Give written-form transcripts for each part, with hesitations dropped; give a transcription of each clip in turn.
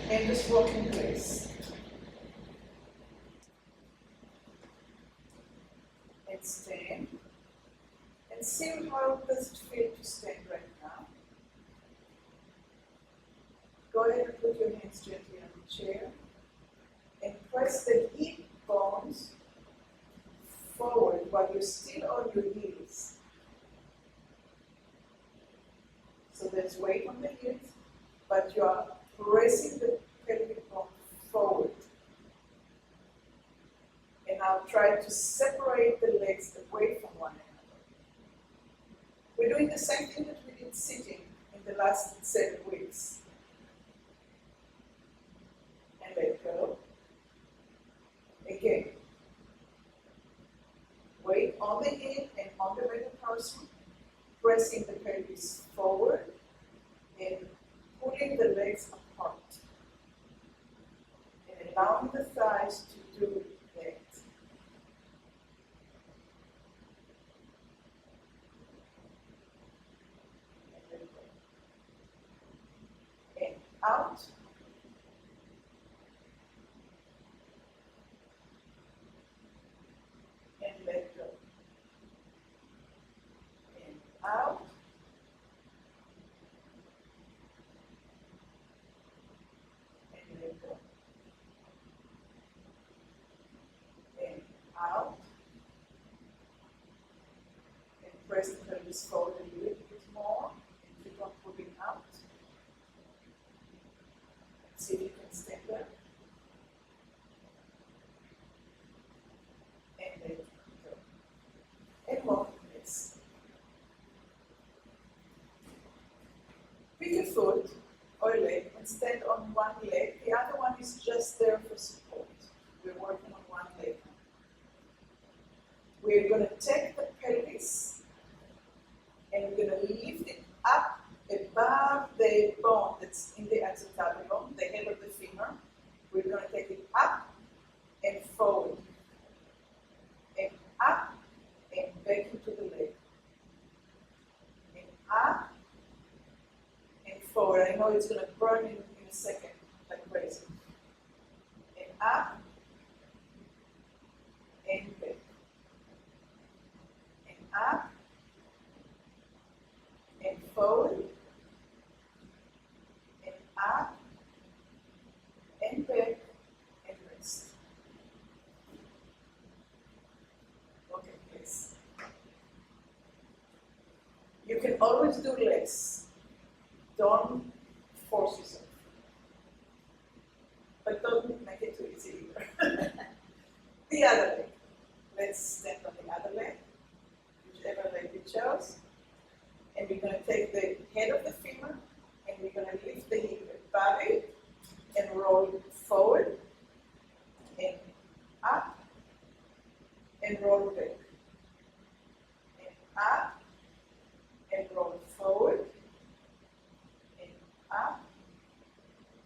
And just walk in place. And stand. And see how does it feel to stand right now. Go ahead and put your hands gently on the chair. And press the hip bones forward while you're still on your heels. So there's weight on the heels, but you are pressing the pelvic bone forward. And now try to separate the legs away from one another. We're doing the same thing that we did sitting in the last 7 weeks. And let go. Again. Weight on the hip and on the metatarsal, pressing the pelvis forward and pulling the legs apart. And allowing the thighs to do that. And out. And let go. And out. And let go. And out. And press the pelvis forward a little bit more. And keep on pulling out. See if you can stand there. And let go. And walk in place. Pick a foot or a leg and stand on one leg. The other one is just there for support. We're working on one leg. We're going to take the pelvis and we're going to lift it up above the bone that's in the acetabular, the head of the femur. We're going to take it up and forward. And up and back into the leg. And up and forward. I know it's going to burn in a second, like crazy. And up and back. And up and forward. And up and back and rest. Okay, please. You can always do less. Don't force yourself. But don't make it too easy either. The other leg. Let's stand on the other leg, whichever leg you chose. And we're going to take the head of the femur and we're going to lift the hip above it and roll it forward and up and roll back. And up and roll forward. Up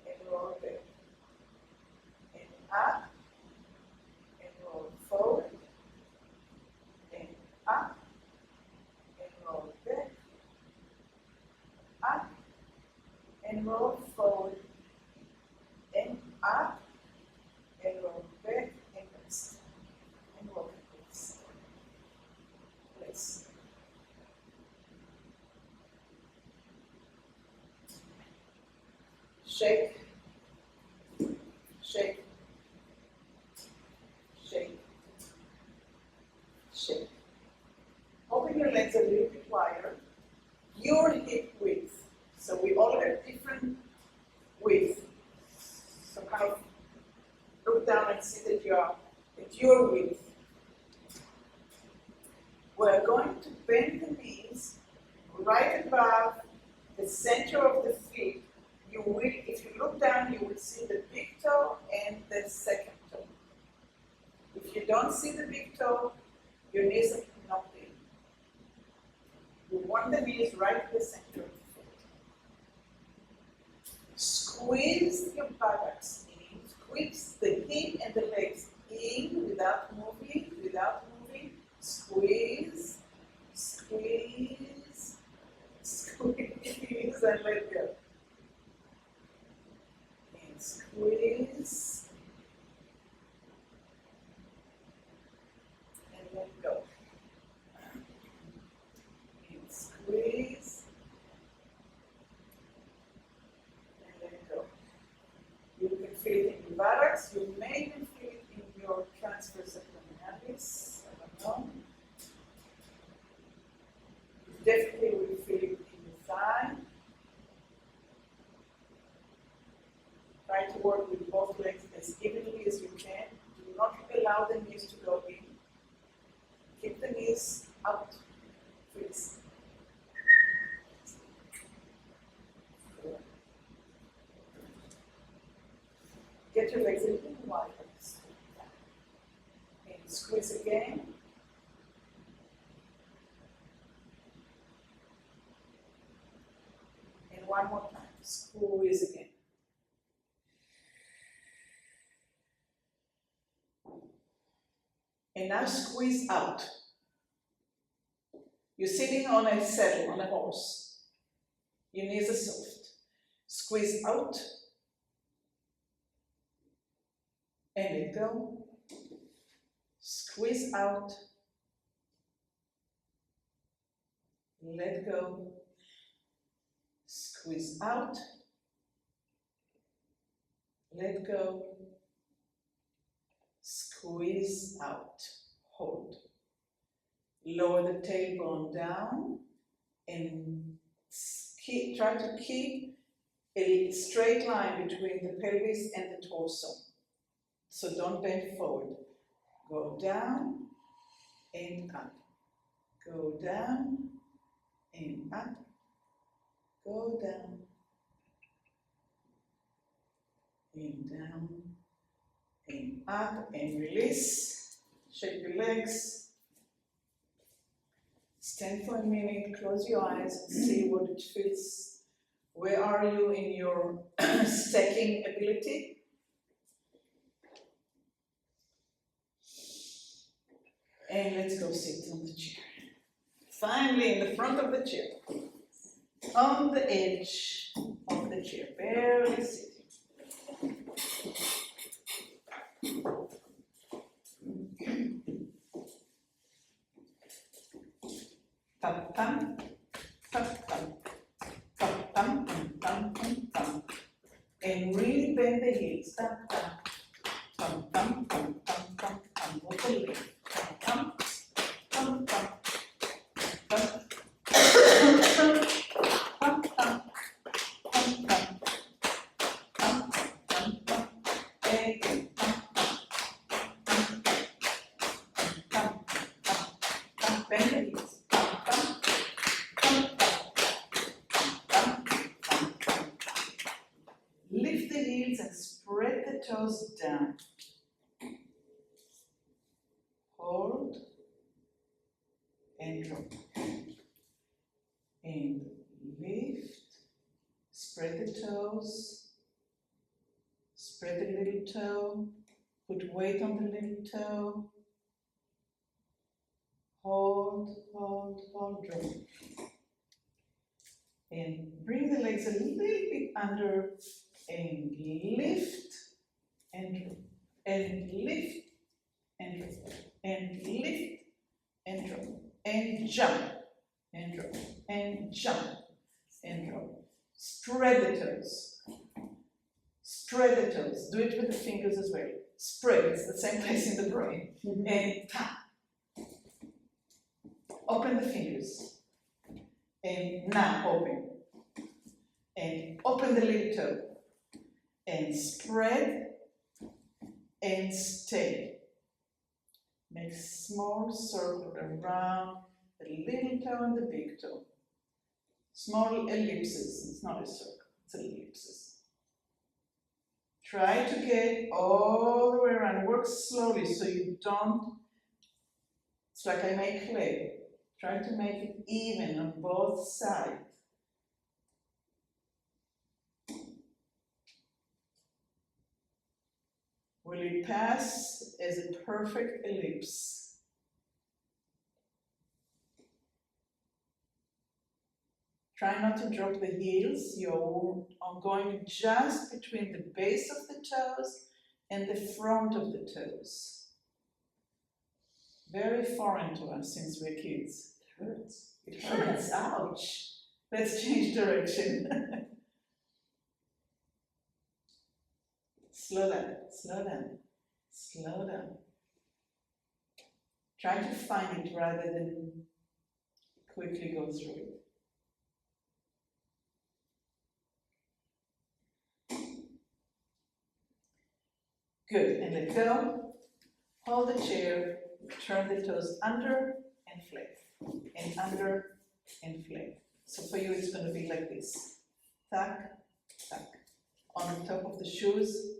and roll back, and up and roll forward, and up and roll back, up and roll forward, and up and roll back and rest, and walk please. Please. Shake, shake, shake, shake. Open your legs a little bit wider. Your hip width. So we all have different width. So kind of look down and see that you're at your width. We're going to bend the knees right above the center of the feet. You will, if you look down, you will see the big toe and the second toe. If you don't see the big toe, your knees are not in. You want the knees right at the center of the foot. Squeeze your buttocks in, squeeze the hip and the legs in without moving, Squeeze, squeeze, squeeze, and let go. let go. And squeeze. And let go. You can feel it in your buttocks. You may even feel it in your transverse abdominalis. I don't know. You definitely will feel it in your thigh. Try to work with both legs as evenly as you can. Do not allow the knees to go in. Keep the knees out, please. Get your legs a little wider. And squeeze again. And one more time. Squeeze again. And now squeeze out. You're sitting on a saddle, on a horse. Your knees are soft. Squeeze out. And let go. Squeeze out. Let go. Squeeze out. Let go. Squeeze out. Hold. Lower the tailbone down and try to keep a straight line between the pelvis and the torso. So don't bend forward. Go down and up. Go down and up. Go down and down and up and release. Shake your legs. Stand for a minute, close your eyes and see what it feels. Where are you in your stacking ability? And let's go sit on the chair. Finally, in the front of the chair. On the edge of the chair, barely sitting. Tam tam, tam tam, tam tam, tam tam, tam. And really bend the heels. Tam tam, tam tam, tam tam, tam tam. With the leg. Tam tam, tam tam, tam. Lift the heels and spread the toes down. Hold and drop. And lift. Spread the toes. Spread the little toe. Put weight on the little toe. Hold, hold, hold, drop. And bring the legs a little bit under and lift and drop. And lift and drop. And lift and drop. And jump and drop. And jump and drop. Spread the toes. Spread the toes. Do it with the fingers as well. Spread, it's the same place in the brain. And tap. Open the fingers. And now open. And open the little toe. And spread and stay. Make a small circle around the little toe and the big toe. Small ellipses. It's not a circle, it's ellipses. Try to get all the way around. Work slowly so you don't, it's like I make clay. Try to make it even on both sides. Will it pass as a perfect ellipse? Try not to drop the heels. You're going just between the base of the toes and the front of the toes. Very foreign to us since we're kids. It hurts. It hurts, ouch. Let's change direction. Slow down, slow down, slow down. Try to find it rather than quickly go through it. Good, and let go. Hold the chair, turn the toes under and flat, and under and flat. So for you it's going to be like this. Tuck, tuck. On the top of the shoes.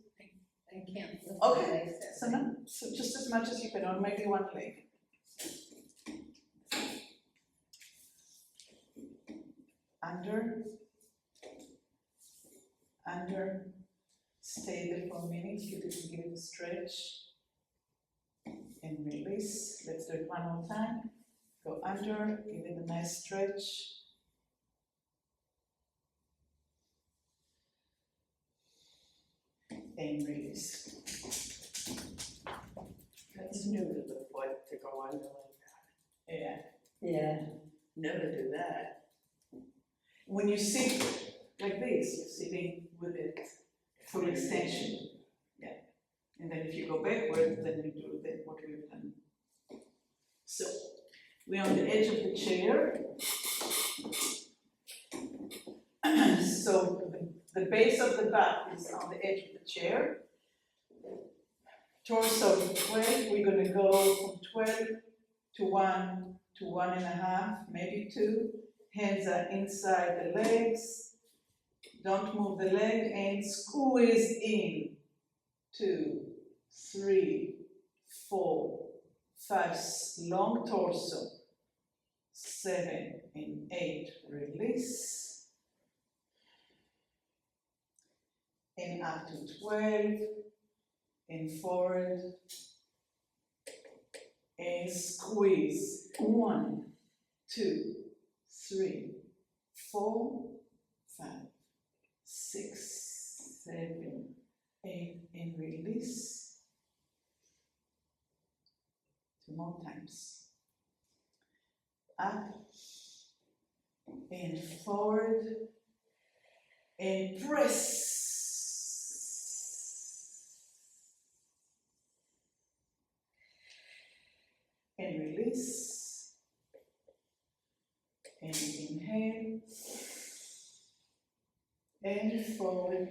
I can't lift Okay. my legs that So, no, so just as much as you can, or maybe one leg. Under, under, stay there for a minute, give it a stretch, and release. Let's do it one more time. Go under, give it a nice stretch. And release. That's new to the foot to go under like that. Yeah. Yeah. Never do that. When you sit like this, you're sitting with it full extension. Yeah. And then if you go backward, then you do what we've done. So we're on the edge of the chair. So the base of the back is on the edge of the chair. Torso to 12, we're going to go from 12 to 1 to 1.5, maybe 2. Hands are inside the legs. Don't move the leg and squeeze in. 2, 3, 4, 5, long torso. 7 and 8, release. And up to 12, and forward, and squeeze. 1, 2, 3, 4, 5, 6, 7, 8, and release. 2 more times. Up, and forward, and press. And release, and inhale, and forward,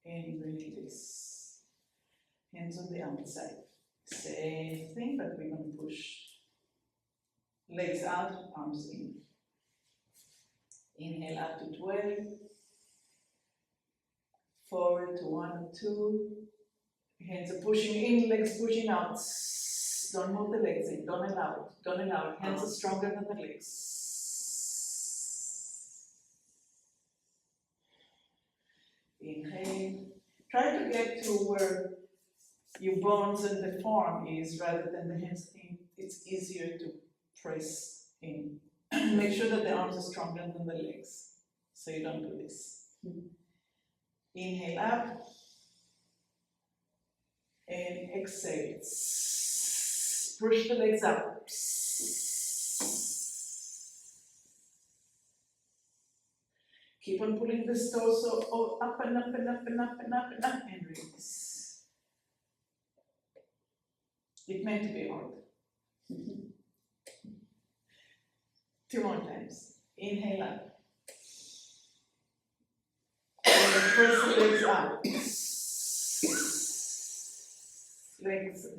and release. Hands on the outside. Same thing, but we're going to push legs out, arms in. Inhale up to 12, forward to 1 or 2, hands are pushing in, legs pushing out, don't move the legs in, don't allow it, hands are stronger than the legs. Inhale, try to get to where your bones and the forearm is rather than the hands in, it's easier to press in. Make sure that the arms are stronger than the legs, so you don't do this. Inhale up, and exhale. Push the legs up. Keep on pulling this torso up and up and up and up and up and up, and release. It meant to be hard. 2 more times. Inhale up. And press the legs up.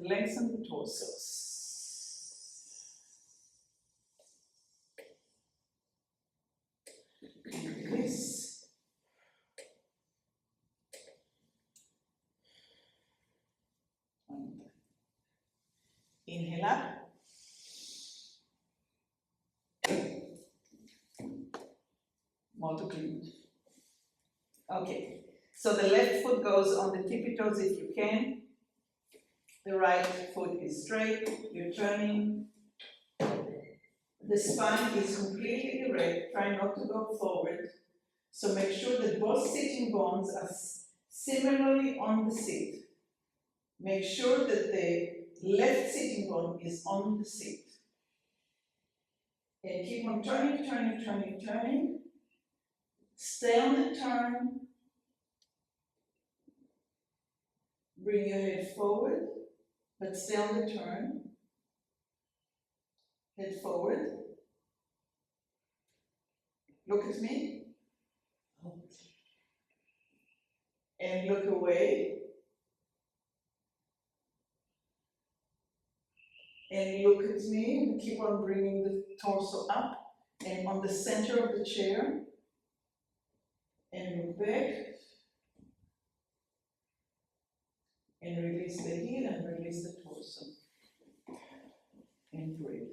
Lengthen the torsos. And release. One more time. Inhale up. More to clean. Okay, so the left foot goes on the tippy toes if you can. The right foot is straight. You're turning. The spine is completely erect, try not to go forward. So make sure that both sitting bones are similarly on the seat. Make sure that the left sitting bone is on the seat. And keep on turning, turning, turning, turning. Stay on the turn. Bring your head forward, but stay on the turn. Head forward. Look at me. And look away. And look at me and keep on bringing the torso up and on the center of the chair. And look back. And release the heel and release the torso. And breathe.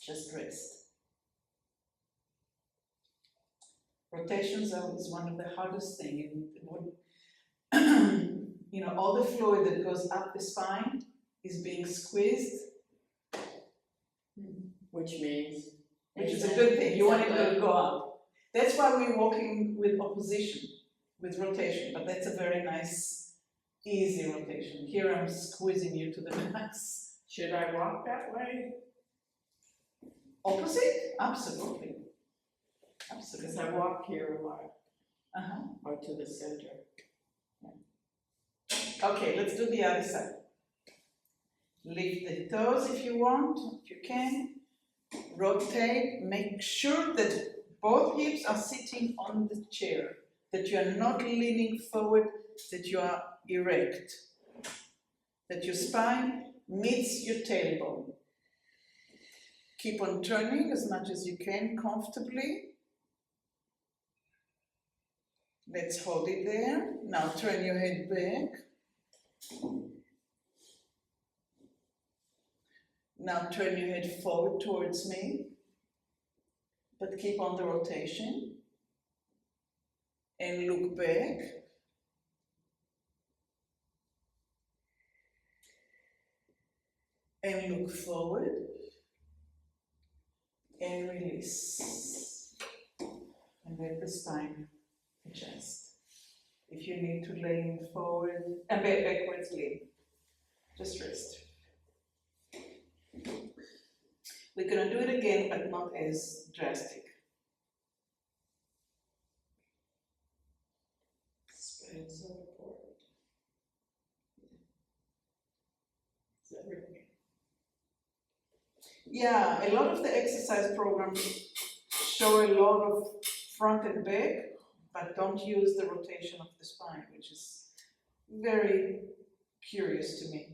Just rest. Rotations is one of the hardest things. You know, all the fluid that goes up the spine is being squeezed, Which means? which is a good thing. You want it to go up. That's why we're walking with opposition, with rotation, but that's a very nice, easy rotation. Here I'm squeezing you to the max. Should I walk that way? Opposite? Absolutely. Because Absolutely. I walk here a lot, Uh-huh. or to the center. Okay, let's do the other side. Lift the toes if you want, if you can. Rotate, make sure that both hips are sitting on the chair, that you are not leaning forward, that you are erect, that your spine meets your tailbone. Keep on turning as much as you can comfortably. Let's hold it there. Now turn your head back. Now turn your head forward towards me, but keep on the rotation. And look back. And look forward. And release. And let the spine adjust. If you need to lean forward and backwards, lean. Just rest. We're going to do it again, but not as drastic. Spine's so important. Is everything? Yeah, a lot of the exercise programs show a lot of front and back, but don't use the rotation of the spine, which is very curious to me.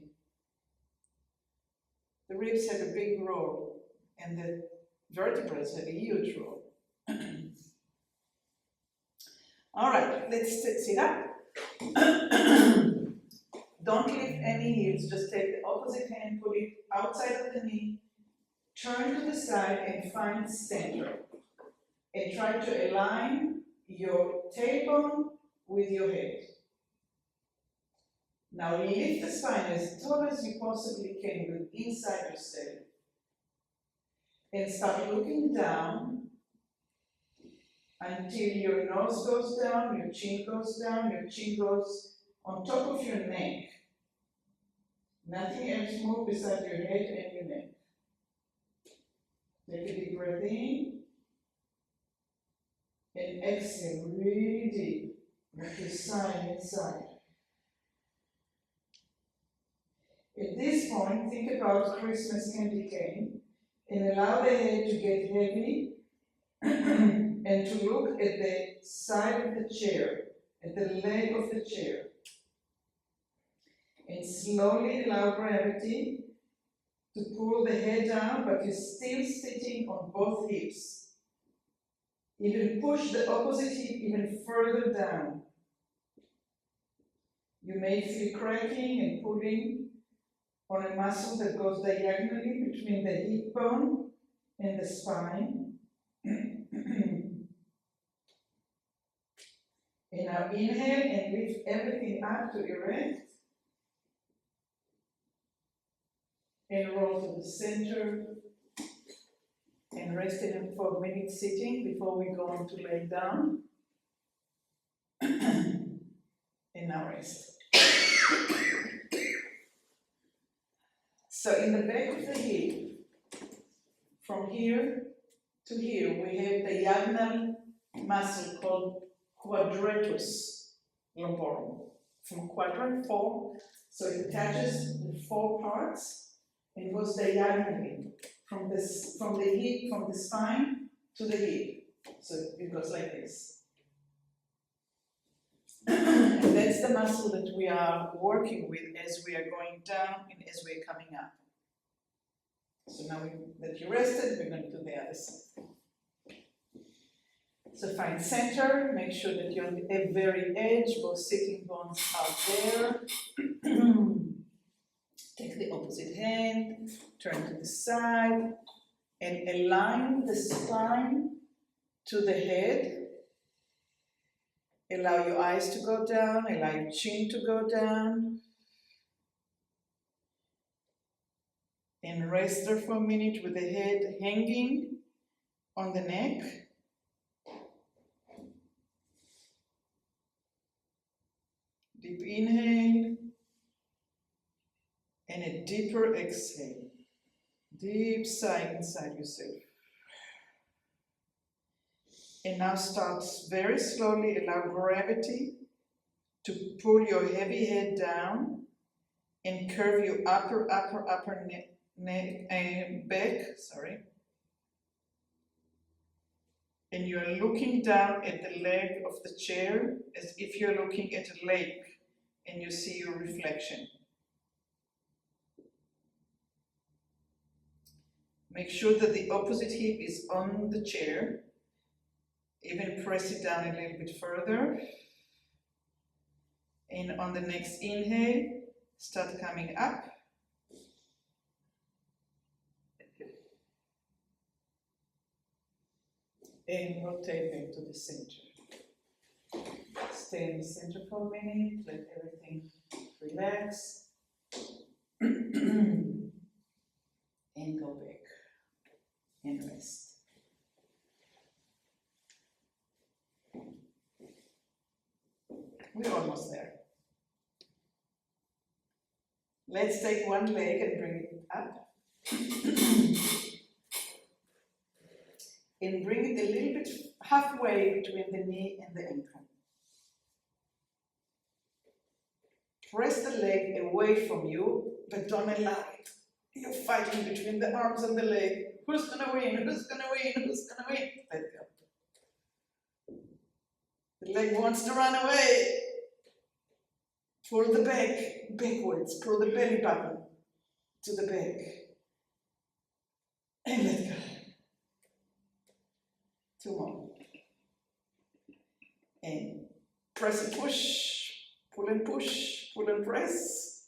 The ribs have a big role, and the vertebrae have a huge role. All right, let's sit up. Don't lift any heels, just take the opposite hand, put it outside of the knee, turn to the side and find center. And try to align your tailbone with your head. Now lift the spine as tall as you possibly can with inside yourself. And start looking down until your nose goes down, your chin goes on top of your neck. Nothing else move beside your head and your neck. Take a deep breath in. And exhale really deep, like you're sighing inside. At this point, think about Christmas candy cane and allow the head to get heavy and to look at the side of the chair, at the leg of the chair. And slowly allow gravity to pull the head down, but you're still sitting on both hips. Even push the opposite hip even further down. You may feel cracking and pulling on a muscle that goes diagonally between the hip bone and the spine. And now inhale and lift everything up to erect. And roll to the center. And rest in it for a minute sitting before we go on to lay down. And now rest. So in the back of the hip, from here to here, we have the diagonal muscle called quadratus lumborum. From quadrant 4, so it attaches the 4 parts and goes diagonally from the hip, from the spine to the hip. So it goes like this. And that's the muscle that we are working with as we are going down and as we are coming up. So now that you rested, we're going to do the other side. So find center, make sure that you're on the very edge, both sitting bones are there. Take the opposite hand, turn to the side, and align the spine to the head. Allow your eyes to go down, allow your chin to go down. And rest there for a minute with the head hanging on the neck. Deep inhale and a deeper exhale. Deep sigh inside yourself. And now start very slowly, allow gravity to pull your heavy head down and curve your upper neck and back, And you're looking down at the leg of the chair as if you're looking at a lake and you see your reflection. Make sure that the opposite hip is on the chair. Even press it down a little bit further. And on the next inhale, start coming up. And rotate back to the center. Stay in the center for a minute, let everything relax. And go back and rest. We're almost there. Let's take one leg and bring it up. And bring it a little bit halfway between the knee and the ankle. Press the leg away from you, but don't allow it. You're fighting between the arms and the leg. Who's gonna win? Who's gonna win? Who's gonna win? Let go. The leg wants to run away. Pull the back backwards. Pull the belly button to the back. And let go. 2 more. And press and push. Pull and push. Pull and press.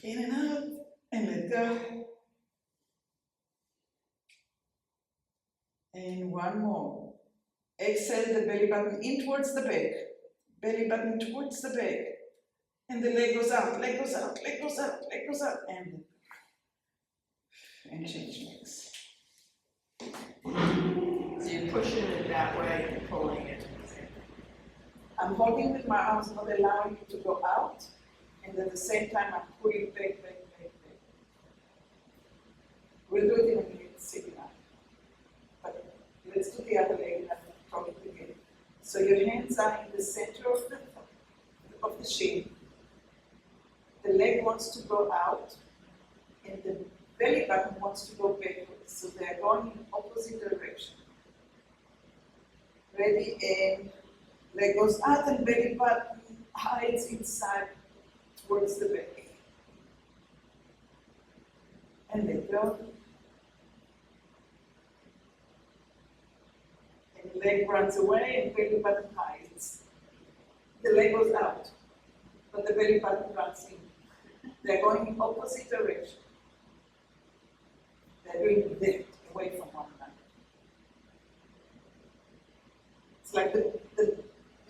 In and out. And let go. And one more. Exhale the belly button in towards the back. Belly button towards the back. And the leg goes out, leg goes out, leg goes out, leg goes out. And change legs. So you're pushing it that way and pulling it. I'm holding with my arms, not allowing it to go out. And at the same time, I'm pulling back. We'll do it in a minute, sitting up. But let's do the other leg and I'll talk it again. So your hands are in the center of the shin. The leg wants to go out, and the belly button wants to go backwards. So they're going in opposite direction. Ready, and leg goes out and belly button hides inside towards the back. And let go. And the leg runs away and belly button hides. The leg goes out, but the belly button runs in. They're going in opposite direction. They're doing that away from one another. It's like the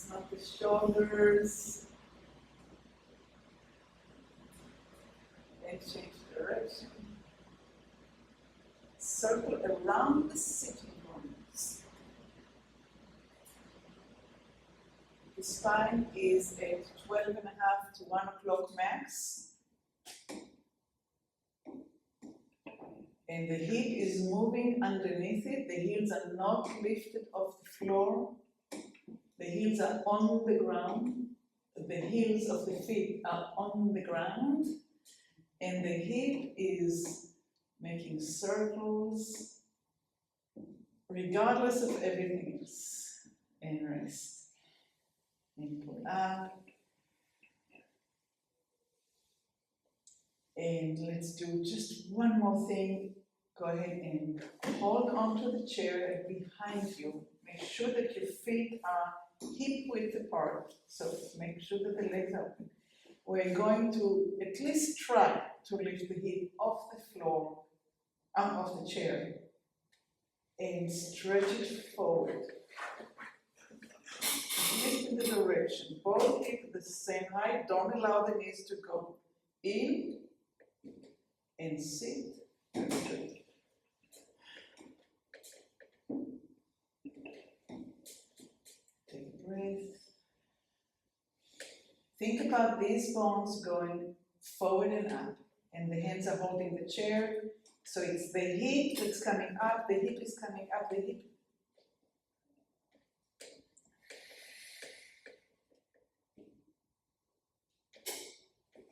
It's not the shoulders. Then change direction. Circle around the sitting bones. The spine is at 12.5 to 1 o'clock max. And the hip is moving underneath it. The heels are not lifted off the floor. The heels are on the ground. The heels of the feet are on the ground. And the hip is making circles, regardless of everything else. And rest. And pull up. And let's do just one more thing. Go ahead and hold onto the chair behind you. Make sure that your feet are hip width apart. So make sure that the legs are open. We're going to at least try to lift the hip off the floor, off the chair, and stretch it forward. Lift in the direction. Both hips the same height. Don't allow the knees to go in and sit. Good. Take a breath. Think about these bones going forward and up, and the hands are holding the chair. So it's the hip that's coming up, the hip is coming up, the hip.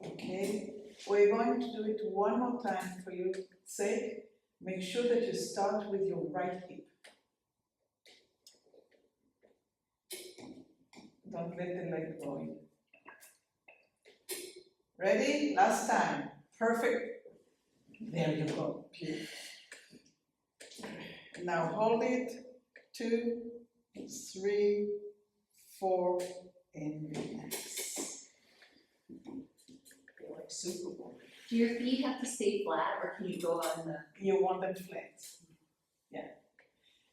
Okay, we're going to do it one more time for your sake. Make sure that you start with your right hip. Don't let the leg go in. Ready? Last time. Perfect. There you go. Beautiful. Now hold it. 2, 3, 4, and relax. Feel like Super Bowl. Do your feet have to stay flat or can you go on the? You want them flat. Yeah.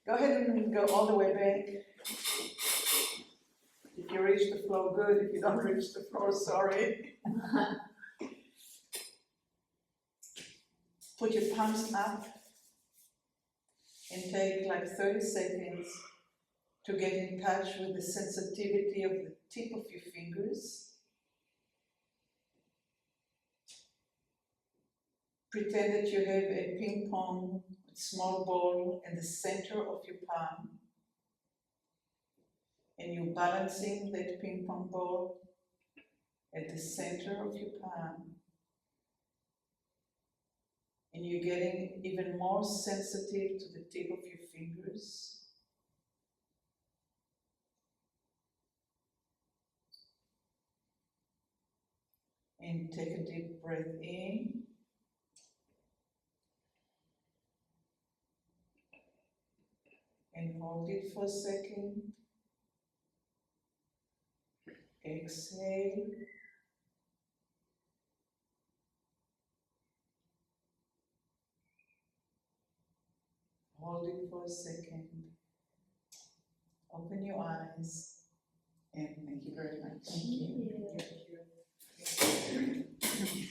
Go ahead and go all the way back. If you reach the floor, good. If you don't reach the floor, sorry. Put your palms up and take like 30 seconds to get in touch with the sensitivity of the tip of your fingers. Pretend that you have a ping pong small ball in the center of your palm, and you're balancing that ping pong ball at the center of your palm. And you're getting even more sensitive to the tip of your fingers. And take a deep breath in. And hold it for a second. Exhale. Hold it for a second. Open your eyes. And thank you very much. Thank you.